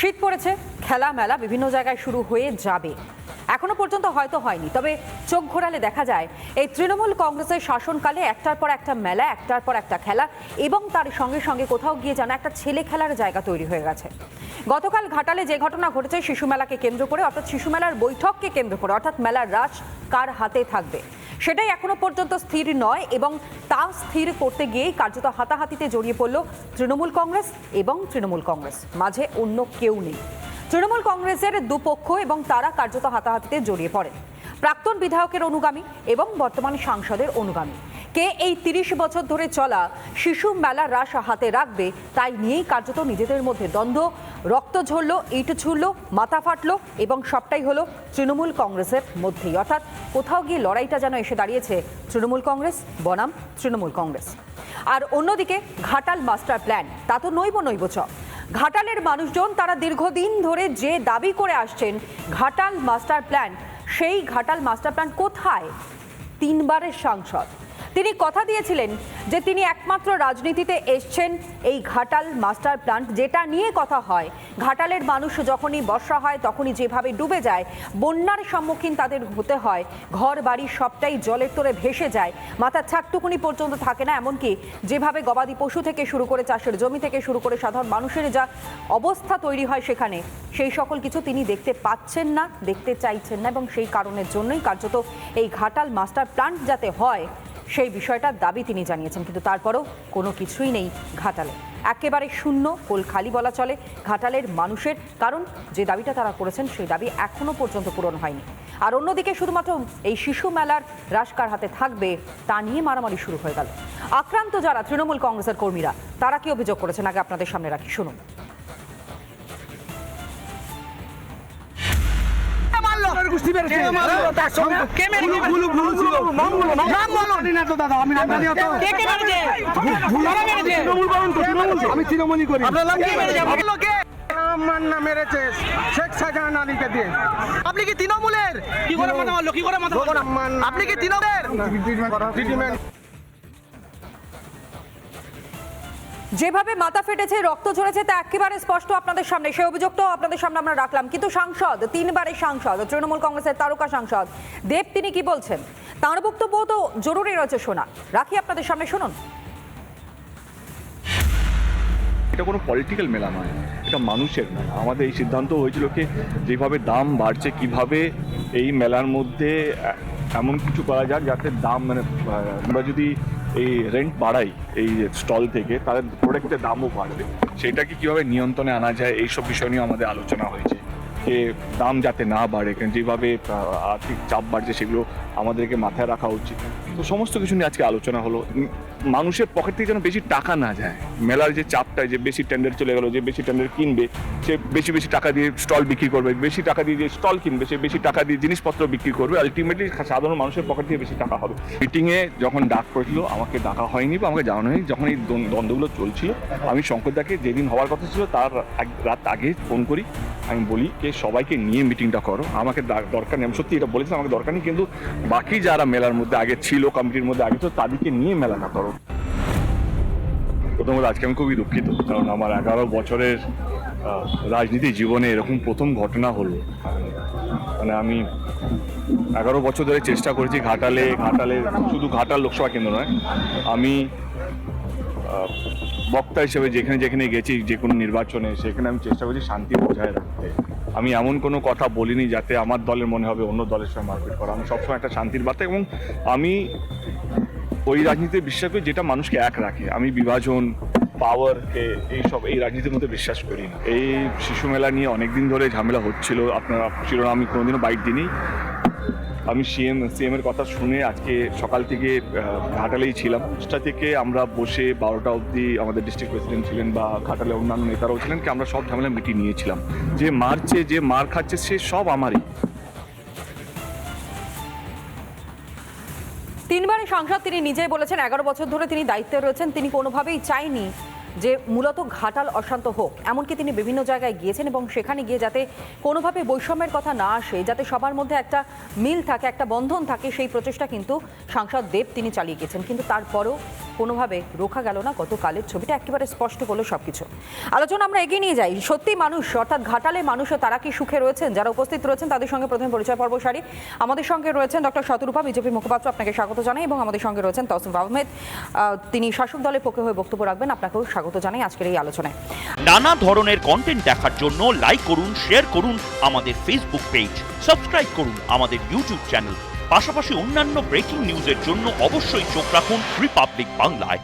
শীত পড়েছে, খেলা মেলা বিভিন্ন জায়গায় শুরু হয়ে যাবে। এখনো পর্যন্ত হয়তো হয়নি, তবে চোখ ঘোরালে দেখা যায় এই তৃণমূল কংগ্রেসের শাসনকালে একটার পর একটা মেলা, একটার পর একটা খেলা, এবং তার সঙ্গে সঙ্গে কোথাও গিয়ে যেন একটা ছেলে খেলার জায়গা তৈরি হয়ে গেছে। গতকাল ঘাটালে যে ঘটনা ঘটেছে শিশু মেলাকে কেন্দ্র করে, অর্থাৎ শিশু মেলার বৈঠককে কেন্দ্র করে, অর্থাৎ মেলার রাশ কার হাতে থাকবে সেটাই এখনো পর্যন্ত স্থির নয়, এবং তা স্থির করতে গিয়েই কার্যত হাতাহাতিতে জড়িয়ে পড়ল তৃণমূল কংগ্রেস এবং তৃণমূল কংগ্রেস, মাঝে অন্য কেউ নেই। তৃণমূল কংগ্রেসের দুপক্ষ এবং তারা কার্যত হাতাহাতিতে জড়িয়ে পড়েন। প্রাক্তন বিধায়কের অনুগামী এবং বর্তমান সাংসদের অনুগামী কে এই ৩০ বছর ধরে চলা শিশু মেলা রাস হাতে রাখবে তাই নিয়েই কার্যত নিজেদের মধ্যে দ্বন্দ্ব, রক্ত ঝরল, ইট ছুড়ল, মাথা ফাটলো, এবং সবটাই হলো তৃণমূল কংগ্রেসের মধ্যেই। অর্থাৎ কোথাও গিয়ে লড়াইটা যেন এসে দাঁড়িয়েছে তৃণমূল কংগ্রেস বনাম তৃণমূল কংগ্রেস। আর অন্যদিকে ঘাটাল মাস্টার প্ল্যান, তা তো নইব চ। ঘাটালের মানুষজন তারা দীর্ঘদিন ধরে যে দাবি করে আসছেন ঘাটাল মাস্টার প্ল্যান, সেই ঘাটাল মাস্টার প্ল্যান কোথায়? 3 বারের সাংসদ তিনি কথা দিয়েছিলেন যে তিনি একমাত্র রাজনীতিতে এসছেন এই ঘাটাল মাস্টার প্ল্যান যেটা নিয়ে কথা হয়। ঘাটালের মানুষ যখনই বর্ষা হয় তখনই যেভাবে ডুবে যায়, বন্যার সম্মুখীন তাদের হতে হয়, ঘর বাড়ি সবটাই জলের তোরে ভেসে যায়, মাথার ছাদটুকুনি পর্যন্ত থাকে না, এমনকি যেভাবে গবাদি পশু থেকে শুরু করে চাষের জমি থেকে শুরু করে সাধারণ মানুষের যা অবস্থা তৈরি হয় সেখানে, সেই সকল কিছু তিনি দেখতে পাচ্ছেন না, দেখতে চাইছেন না, এবং সেই কারণের জন্যই কার্যত এই ঘাটাল মাস্টার প্ল্যান যাতে হয় সেই বিষয়টার দাবি তিনি জানিয়েছেন। কিন্তু তারপরও কোনো কিছুই নেই ঘাটালে, একেবারে শূন্য, কোল খালি বলা চলে ঘাটালের মানুষের, কারণ যে দাবিটা তারা করেছেন সেই দাবি এখনো পর্যন্ত পূরণ হয়নি। আর অন্যদিকে শুধুমাত্র এই শিশু মেলার রাশ কার হাতে থাকবে তা নিয়ে মারামারি শুরু হয়ে গেল। আক্রান্ত যারা তৃণমূল কংগ্রেসের কর্মীরা, তারা কি অভিযোগ করেছেন আগে আপনাদের সামনে রাখি, শুনুন। আমি তৃণমূলই করি। মেরেছে শেখ শাহজাহান আলীকে দিয়ে। আপনি কি তৃণমূলের? কি করে মাথা মারলো? কি করে মাথা মারলো? আপনি কি তৃণমূলের? যেভাবে মাথা ফেটেছে, রক্ত ঝরেছে, তা একেবারে স্পষ্ট আপনাদের সামনে। সেই অভিযোগটাও আপনাদের সামনে আমরা রাখলাম। কিন্তু সাংসদ, 3 বারের সাংসদ, তৃণমূল কংগ্রেসের তারকা সাংসদ দেব, তিনি কি বলছেন তাঁর বক্তব্য তো জরুরি রয়েছে শোনা। রাখি আপনাদের সামনে, শুনুন। এটা কোনো পলিটিক্যাল মেলা নয়, এটা মানুষের মেলা। আমাদের এই সিদ্ধান্ত হয়েছিল কি যেভাবে দাম বাড়ছে, কিভাবে এই মেলার মধ্যে এমন কিছু করা যাক যাতে দাম, মানে আমরা যদি এই রেন্ট বাড়াই এই স্টল থেকে, তাদের প্রোডাক্টের দামও বাড়বে। সেটাকে কীভাবে নিয়ন্ত্রণে আনা যায় এইসব বিষয় নিয়ে আমাদের আলোচনা হয়েছে, যে দাম যাতে না বাড়ে, যেভাবে আর্থিক চাপ বাড়ছে সেগুলো আমাদেরকে মাথায় রাখা উচিত। তো সমস্ত কিছু নিয়ে আজকে আলোচনা হলো। মানুষের পকেট থেকে যেন বেশি টাকা না যায়, মেলার যে চাপটায়, যে বেশি টেন্ডার চলে গেলো, যে বেশি টেন্ডার কিনবে সে বেশি বেশি টাকা দিয়ে স্টল বিক্রি করবে, বেশি টাকা দিয়ে যে স্টল কিনবে সে বেশি টাকা দিয়ে জিনিসপত্র বিক্রি করবে, আলটিমেটলি সাধারণ মানুষের পকেট থেকে বেশি টাকা হবে। মিটিংয়ে যখন ডাক পড়েছিল আমাকে ডাকা হয়নি বা আমাকে জানানো হয়নি। যখন এই দ্বন্দ্বগুলো চলছিল, আমি শঙ্করদাকে যেদিন হওয়ার কথা ছিল তার রাত আগে ফোন করি, আমি বলি যে সবাইকে নিয়ে মিটিংটা করো, আমাকে দরকার নেই। আমি সত্যি এটা বলেছিলাম, আমাকে দরকার নেই, কিন্তু বাকি যারা মেলার মধ্যে আগে ছিল, কমিটির মধ্যে আগে ছিল, তাদেরকে নিয়ে মেলাটা করো। প্রথমত আজকে আমি খুবই দুঃখিত, কারণ আমার 11 বছরের রাজনীতি জীবনে এরকম প্রথম ঘটনা হলো। মানে আমি 11 বছর ধরে চেষ্টা করেছি ঘাটালে শুধু ঘাটাল লোকসভা কেন্দ্র নয়, আমি বক্তা হিসেবে যেখানে যেখানে গেছি যে কোনো নির্বাচনে, সেখানে আমি চেষ্টা করছি শান্তি বজায় রাখতে। আমি এমন কোনো কথা বলিনি যাতে আমার দলের মনে হবে অন্য দলের সঙ্গে মারপিট করা। আমি সবসময় একটা শান্তির বার্তা, এবং আমি ওই রাজনীতিতে বিশ্বাস করি যেটা মানুষকে এক রাখে। আমি বিভাজন, পাওয়ারকে এই রাজনীতির মধ্যে বিশ্বাস করি না। এই শিশু মেলা নিয়ে অনেকদিন ধরে ঝামেলা হচ্ছিল, আপনারা ছিল না, আমি কোনোদিনও বাইট দিইনি। আমি সিএমের কথা শুনে আজকে সকাল থেকে ঘাটালেই ছিলাম। 10টা থেকে আমরা বসে 12টা অবধি আমাদের ডিস্ট্রিক্ট প্রেসিডেন্ট ছিলেন বা ঘাটালে অন্যান্য নেতারাও ছিলেন, কি আমরা সব ঝামেলা মিটিয়ে নিয়েছিলাম। যে মারছে, যে মার খাচ্ছে, সে সব আমারই। 3 বারের সাংসদ তিনি নিজেই বলেছেন 11 বছর ধরে তিনি দায়িত্বে রয়েছেন, তিনি কোনোভাবেই চাইনি যে মূলত ঘাটাল অশান্ত হোক। এমনকি তিনি বিভিন্ন জায়গায় গিয়েছেন এবং সেখানে গিয়ে যাতে কোনোভাবে বৈষম্যের কথা না আসে, যাতে সবার মধ্যে একটা মিল থাকে, একটা বন্ধন থাকে, সেই প্রচেষ্টা কিন্তু সাংসদ দেব তিনি চালিয়ে গেছেন। কিন্তু তারপরেও কোনোভাবে রোখা গেল না। গতকালের ছবিটা একেবারে স্পষ্ট করলো সবকিছু। আলোচনা আমরা এগিয়ে নিয়ে যাই। সত্যি মানুষ, অর্থাৎ ঘাটালে মানুষও তারা কি সুখে রয়েছেন? যারা উপস্থিত রয়েছেন তাদের সঙ্গে প্রথমে পরিচয় পর্ব সারি। আমাদের সঙ্গে রয়েছেন ডক্টর শতরূপা, বিজেপি মুখপাত্র, আপনাকে স্বাগত জানাই, এবং আমাদের সঙ্গে রয়েছেন তৌসিফ আহমেদ, তিনি শাসক দলের পক্ষে হয়ে বক্তব্য রাখবেন। আপনাকেও স্বাগত জানাই আজকের এই আলোচনায়। নানা ধরনের কন্টেন্ট দেখার জন্য লাইক করুন, শেয়ার করুন আমাদের ফেসবুক পেজ, সাবস্ক্রাইব করুন আমাদের ইউটিউব চ্যানেল। পাশাপাশি অন্যান্য ব্রেকিং নিউজের জন্য অবশ্যই চোখ রাখুন রিপাবলিক বাংলায়।